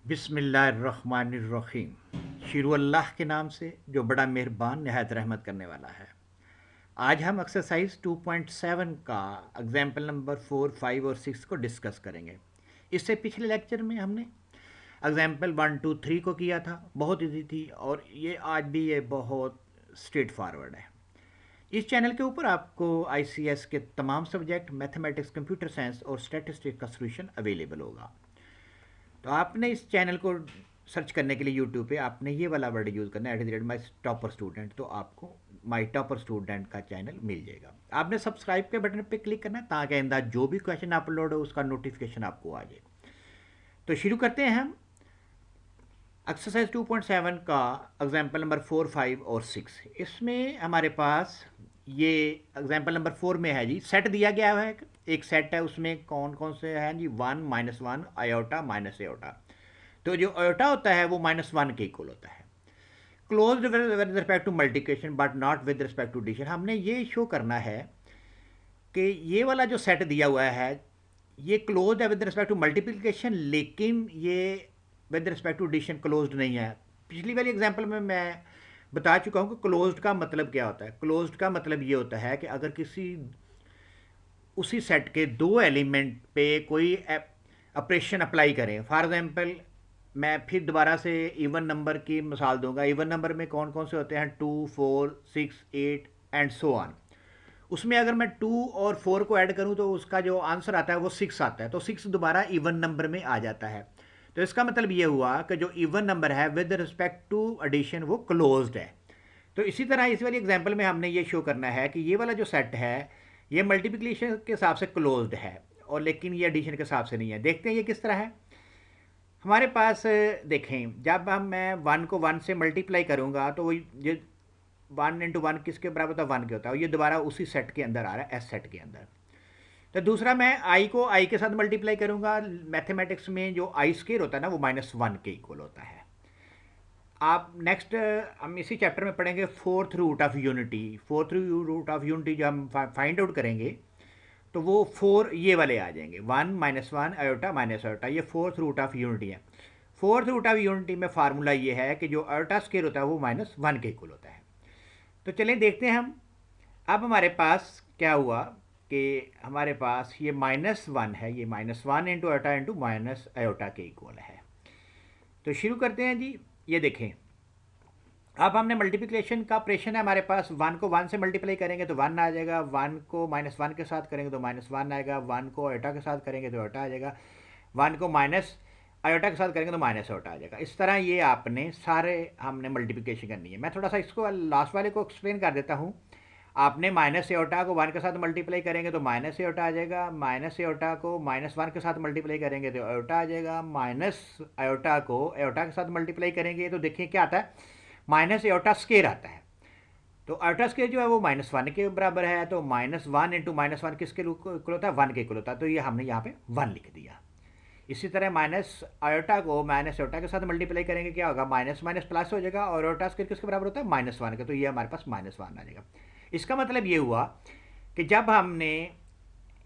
बिस्मिल्लाहिर्रहमानिर्रहीम। शुरू अल्लाह के नाम से जो बड़ा मेहरबान नहायत रहमत करने वाला है। आज हम एक्सरसाइज 2.7 का एग्जाम्पल नंबर 4, 5 और 6 को डिस्कस करेंगे। इससे पिछले लेक्चर में हमने एग्जाम्पल 1, 2, 3 को किया था, बहुत ईजी थी, और ये आज भी ये बहुत स्ट्रेट फॉरवर्ड है। इस चैनल के ऊपर आपको आईसीएस के तमाम सब्जेक्ट, मैथमेटिक्स, कंप्यूटर साइंस और स्टैटिस्टिक्स का सोल्यूशन अवेलेबल होगा। तो आपने इस चैनल को सर्च करने के लिए यूट्यूब पे आपने ये वाला वर्ड यूज़ करना है, @ माई टॉपर स्टूडेंट, तो आपको माई टॉपर स्टूडेंट का चैनल मिल जाएगा। आपने सब्सक्राइब के बटन पे क्लिक करना है ताकि आइंदा जो भी क्वेश्चन अपलोड हो उसका नोटिफिकेशन आपको आ जाए। तो शुरू करते हैं हम एक्सरसाइज 2.7 का एग्जाम्पल नंबर 4, 5 और 6। इसमें हमारे पास ये एग्जाम्पल नंबर 4 में है जी, सेट दिया गया है। एक सेट है, उसमें कौन कौन से हैं जी, 1, -1, आयोटा, माइनस आयोटा। तो जो आयोटा होता है वो -1 के इक्वल होता है। Closed with respect to multiplication but not with respect to addition. हमने ये शो करना है कि ये वाला जो सेट दिया हुआ है ये क्लोज्ड है विद रिस्पेक्ट टू मल्टीप्लिकेशन, लेकिन ये with respect to addition closed नहीं है। पिछली वाली एग्जांपल में मैं बता चुका हूँ कि क्लोज्ड का मतलब क्या होता है। क्लोज्ड का मतलब ये होता है कि अगर किसी उसी सेट के दो एलिमेंट पे कोई ऑपरेशन अप्लाई करें। फॉर एग्जांपल मैं फिर दोबारा से इवन नंबर की मिसाल दूंगा। इवन नंबर में कौन कौन से होते हैं, 2, 4, 6, 8 एंड सो ऑन। उसमें अगर मैं 2 और 4 को ऐड करूं तो उसका जो आंसर आता है वो 6 आता है। तो 6 दोबारा इवन नंबर में आ जाता है। तो इसका मतलब ये हुआ कि जो इवन नंबर है विद रिस्पेक्ट टू एडिशन वो क्लोज्ड है। तो इसी तरह इस वाली एग्जांपल में हमने ये शो करना है कि ये वाला जो सेट है ये मल्टीप्लिकेशन के हिसाब से क्लोज्ड है, और लेकिन ये एडिशन के हिसाब से नहीं है। देखते हैं ये किस तरह है। हमारे पास देखें, जब हम मैं 1 को 1 से मल्टीप्लाई करूंगा तो वो ये 1 × 1 किसके बराबर होता है, 1 के होता है। ये दोबारा उसी सेट के अंदर आ रहा है, एस सेट के अंदर। तो दूसरा, मैं आई को आई के साथ मल्टीप्लाई करूंगा। मैथमेटिक्स में जो आई स्केयर होता है ना वो -1 के इक्वल होता है। आप नेक्स्ट हम इसी चैप्टर में पढ़ेंगे fourth root of unity. Fourth root of unity जो हम फाइंड आउट करेंगे तो वो 4 ये वाले आ जाएंगे, 1, -1, आयोटा, माइनस आयोटा। ये फोर्थ रूट ऑफ यूनिटी है। फोर्थ रूट ऑफ यूनिटी में फार्मूला ये है कि जो आयोटा स्केयर होता है वो -1 के इक्वल होता है। तो चलें देखते हैं हम। अब हमारे पास क्या हुआ कि हमारे पास ये -1 है, ये -1 into iota into minus iota के इक्वल है। तो शुरू करते हैं जी। ये देखें, अब हमने मल्टीप्लिकेशन का ऑपरेशन है हमारे पास। 1 को 1 से मल्टीप्लाई करेंगे तो 1 आ जाएगा, 1 को -1 के साथ करेंगे तो -1 आएगा, 1 को आयोटा के साथ करेंगे तो आयोटा आ जाएगा, 1 को माइनस आयोटा के साथ करेंगे तो माइनस आयोटा आ जाएगा। इस तरह ये आपने सारे हमने मल्टीप्लिकेशन करनी है। मैं थोड़ा सा इसको लास्ट वाले को एक्सप्लेन कर देता हूँ। आपने माइनस आयोटा को 1 के साथ मल्टीप्लाई करेंगे तो माइनस आयोटा आ जाएगा, माइनस आयोटा को -1 के साथ मल्टीप्लाई करेंगे तो आयोटा आ जाएगा, माइनस आयोटा को आयोटा के साथ मल्टीप्लाई करेंगे तो देखिए क्या आता है, माइनस आयोटा स्केयर आता है। तो आयोटा स्केयर जो है वो -1 के बराबर है। तो -1 इंटू -1 किसके इक्वल होता है, 1 के इक्वल होता है। तो ये हमने यहाँ पे 1 लिख दिया। इसी तरह माइनस आयोटा को माइनस आयोटा के साथ मल्टीप्लाई करेंगे, क्या होगा, माइनस माइनस प्लस हो जाएगा, और आयोटा स्केयर किसके बराबर होता है, -1 के। तो ये हमारे पास -1 आ जाएगा। इसका मतलब ये हुआ कि जब हमने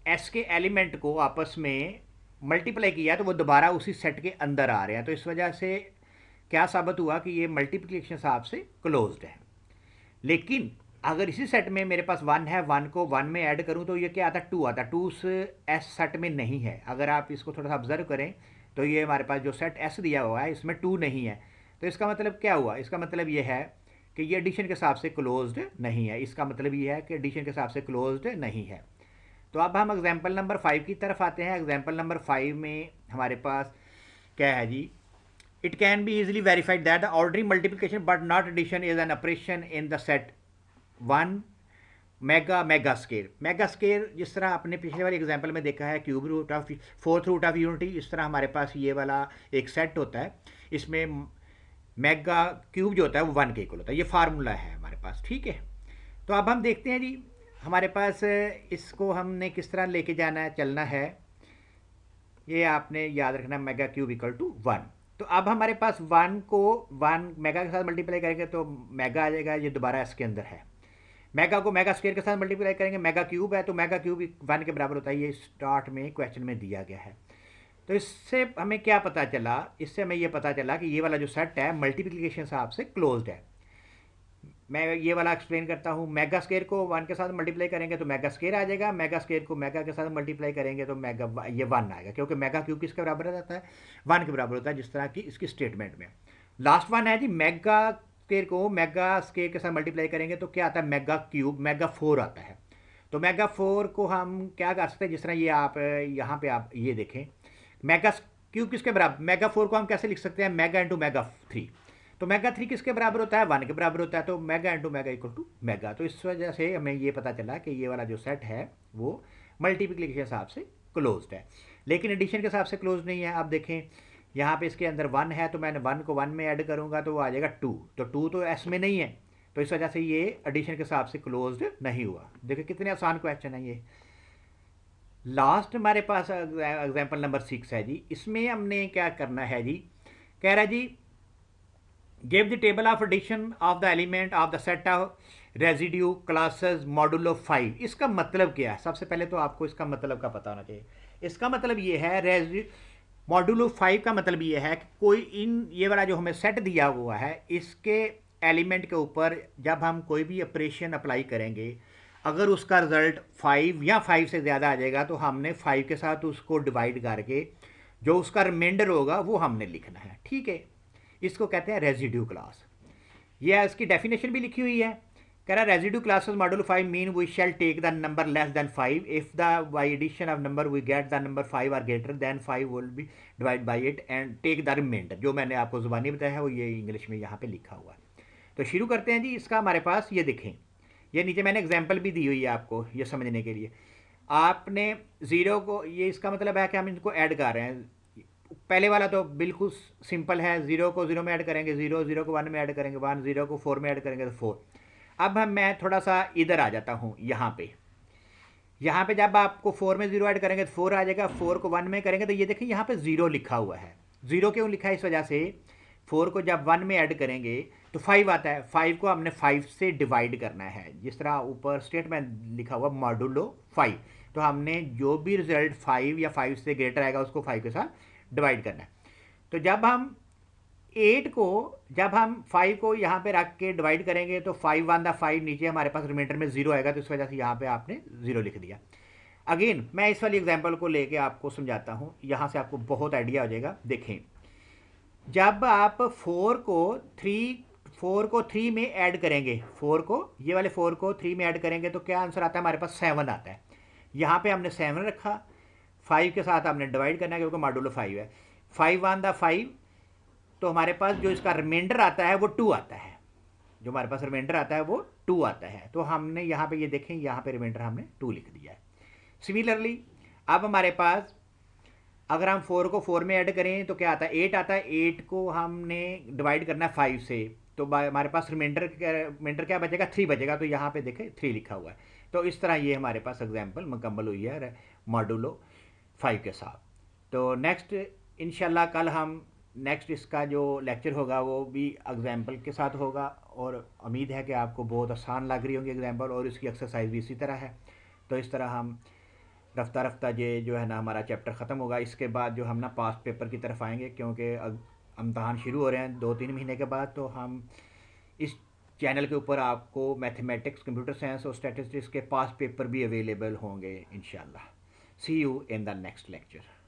एस के एलिमेंट को आपस में मल्टीप्लाई किया तो वो दोबारा उसी सेट के अंदर आ रहे हैं। तो इस वजह से क्या साबित हुआ कि ये मल्टीप्लिकेशन हिसाब से क्लोज्ड है। लेकिन अगर इसी सेट में मेरे पास 1 है, 1 को 1 में ऐड करूं तो ये क्या आता है, 2 आता है। 2 उस एस सेट में नहीं है। अगर आप इसको थोड़ा सा ऑब्जर्व करें तो ये हमारे पास जो सेट एस दिया हुआ है इसमें 2 नहीं है। तो इसका मतलब क्या हुआ, इसका मतलब ये है कि ये एडिशन के हिसाब से क्लोज्ड नहीं है। इसका मतलब ये है कि एडिशन के हिसाब से क्लोज्ड नहीं है। तो अब हम एग्जाम्पल नंबर 5 की तरफ आते हैं। एग्जाम्पल नंबर 5 में हमारे पास क्या है जी, it can be easily verified that the ordinary multiplication but not addition is an operation in the set 1 omega square. Omega square जिस तरह आपने पिछले वाले एग्जांपल में देखा है, cube root of fourth root of unity, इस तरह हमारे पास ये वाला एक सेट होता है। इसमें मेगा क्यूब जो होता है वो 1 के इक्वल होता है। ये फार्मूला है हमारे पास, ठीक है। तो अब हम देखते हैं जी, हमारे पास इसको हमने किस तरह लेके जाना है, चलना है। ये आपने याद रखना, मेगा क्यूब इक्वल टू 1। तो अब हमारे पास 1 को 1 मेगा के साथ मल्टीप्लाई करेंगे तो मेगा आ जाएगा, ये दोबारा इसके अंदर है। मेगा को मेगा स्क्वायर के साथ मल्टीप्लाई करेंगे, मेगा क्यूब है तो मेगा क्यूब 1 के बराबर होता है। ये स्टार्ट में क्वेश्चन में दिया गया है। तो इससे हमें क्या पता चला, इससे हमें ये पता चला कि ये वाला जो सेट है मल्टीप्लिकेशन हिसाब से क्लोज्ड है। मैं ये वाला एक्सप्लेन करता हूँ। मेगा स्केयर को 1 के साथ मल्टीप्लाई करेंगे तो मेगा स्केयर आ जाएगा, मेगा स्केयर को मेगा के साथ मल्टीप्लाई करेंगे तो मेगा ये 1 आएगा, क्योंकि मेगा क्यूब किसके बराबर हो जाता है, 1 के बराबर होता है, जिस तरह की इसकी स्टेटमेंट में। लास्ट वन है जी, मेगा स्केयर को मेगा स्केयर के साथ मल्टीप्लाई करेंगे तो क्या आता है, मेगा क्यूब, मेगा 4 आता है। तो मेगा 4 को हम क्या कर सकते हैं, जिस तरह ये आप यहाँ पे आप ये देखें, मेगा क्यूब किसके बराबर, मेगा 4 को हम कैसे लिख सकते हैं, मेगा इंटू मेगा 3। तो मेगा 3 किसके बराबर होता है, 1 के बराबर होता है, तो mega into mega equal to mega. तो इस वजह से हमें ये पता चला कि ये वाला जो सेट है वो मल्टीप्लिकेशन के हिसाब से क्लोज्ड है, लेकिन एडिशन के हिसाब से क्लोज नहीं है। आप देखें यहाँ पे इसके अंदर 1 है, तो मैंने 1 को 1 में ऐड करूँगा तो वो आ जाएगा 2, तो 2 तो एस में नहीं है, तो इस वजह से ये एडिशन के हिसाब से क्लोज्ड नहीं हुआ। देखिए कितने आसान क्वेश्चन है ये। लास्ट हमारे पास एग्जाम्पल नंबर 6 है जी। इसमें हमने क्या करना है जी, कह रहा है जी give the table of addition of the element of the set of residue classes modulo 5। इसका मतलब क्या है, सबसे पहले तो आपको इसका मतलब का पता होना चाहिए। इसका मतलब ये है मॉडुलो 5 का मतलब ये है कि कोई ये वाला जो हमें सेट दिया हुआ है इसके एलिमेंट के ऊपर जब हम कोई भी ऑपरेशन अप्लाई करेंगे, अगर उसका रिजल्ट 5 या 5 से ज़्यादा आ जाएगा तो हमने 5 के साथ उसको डिवाइड करके जो उसका रिमाइंडर होगा वो हमने लिखना है, ठीक है। इसको कहते हैं रेजिड्यू क्लास। ये इसकी डेफिनेशन भी लिखी हुई है, कह रहा है residue classes modulo 5 mean we shall take the number less than 5 if the by addition of number we get the number 5 are greater than 5 will be divide by it and take the reminder. जो मैंने आपको ज़ुबानी बताया है वो ये English में यहाँ पे लिखा हुआ है। तो शुरू करते हैं जी। इसका हमारे पास ये देखें, ये नीचे मैंने एग्जाम्पल भी दी हुई है आपको ये समझने के लिए। आपने ज़ीरो को, ये इसका मतलब है कि हम इनको ऐड कर रहे हैं। पहले वाला तो बिल्कुल सिंपल है, 0 को 0 में ऐड करेंगे 0, 0 को 1 में ऐड करेंगे 1, 0 को 4 में ऐड करेंगे तो 4। अब मैं थोड़ा सा इधर आ जाता हूँ यहाँ पे। यहाँ पे जब आपको 4 में 0 ऐड करेंगे तो 4 आ जाएगा, 4 को 1 में करेंगे तो ये देखिए यहाँ पे 0 लिखा हुआ है। 0 क्यों लिखा है, इस वजह से 4 को जब 1 में ऐड करेंगे तो 5 आता है, 5 को हमने 5 से डिवाइड करना है, जिस तरह ऊपर स्टेटमेंट लिखा हुआ मॉडुलो 5। तो हमने जो भी रिजल्ट 5 या 5 से ग्रेटर आएगा उसको 5 के साथ डिवाइड करना है। तो जब हम 8 को, जब हम 5 को यहाँ पे रख के डिवाइड करेंगे तो 5 1 द 5, नीचे हमारे पास रिमाइंडर में 0 आएगा, तो इस वजह से यहाँ पे आपने 0 लिख दिया। अगेन मैं इस वाली एग्जांपल को लेके आपको समझाता हूँ, यहाँ से आपको बहुत आइडिया हो जाएगा। देखें जब आप 4 को 3 में ऐड करेंगे, 4 को, ये वाले 4 को 3 में ऐड करेंगे तो क्या आंसर आता है हमारे पास, 7 आता है। यहाँ पे हमने 7 रखा, 5 के साथ हमने डिवाइड करना है क्योंकि मॉडुलो 5 है। 5 1 द 5, तो हमारे पास जो इसका रिमाइंडर आता है वो 2 आता है, जो हमारे पास रिमाइंडर आता है वो 2 आता है। तो हमने यहाँ पे ये देखें, यहाँ पे रिमाइंडर हमने 2 लिख दिया है। सिमिलरली अब हमारे पास अगर हम 4 को 4 में ऐड करें तो क्या आता है, 8 आता है। 8 को हमने डिवाइड करना है 5 से, तो हमारे पास रिमाइंडर क्या बचेगा, 3 बचेगा, तो यहाँ पे देखें 3 लिखा हुआ है। तो इस तरह ये हमारे पास एग्जाम्पल मुकम्मल हुई है मॉडुलो 5 के साथ। तो नेक्स्ट इंशाल्लाह कल हम नेक्स्ट इसका जो लेक्चर होगा वो भी एग्जाम्पल के साथ होगा, और उम्मीद है कि आपको बहुत आसान लग रही होंगी एग्जाम्पल, और इसकी एक्सरसाइज भी इसी तरह है। तो इस तरह हम रफ्ता रफ्ता ये जो है ना हमारा चैप्टर ख़त्म होगा। इसके बाद जो हम ना पास्ट पेपर की तरफ आएंगे, क्योंकि इम्तहान शुरू हो रहे हैं 2-3 महीने के बाद। तो हम इस चैनल के ऊपर आपको मैथमेटिक्स, कंप्यूटर साइंस और स्टैटिस्टिक्स के पास्ट पेपर भी अवेलेबल होंगे इंशाल्लाह। See you in the next lecture.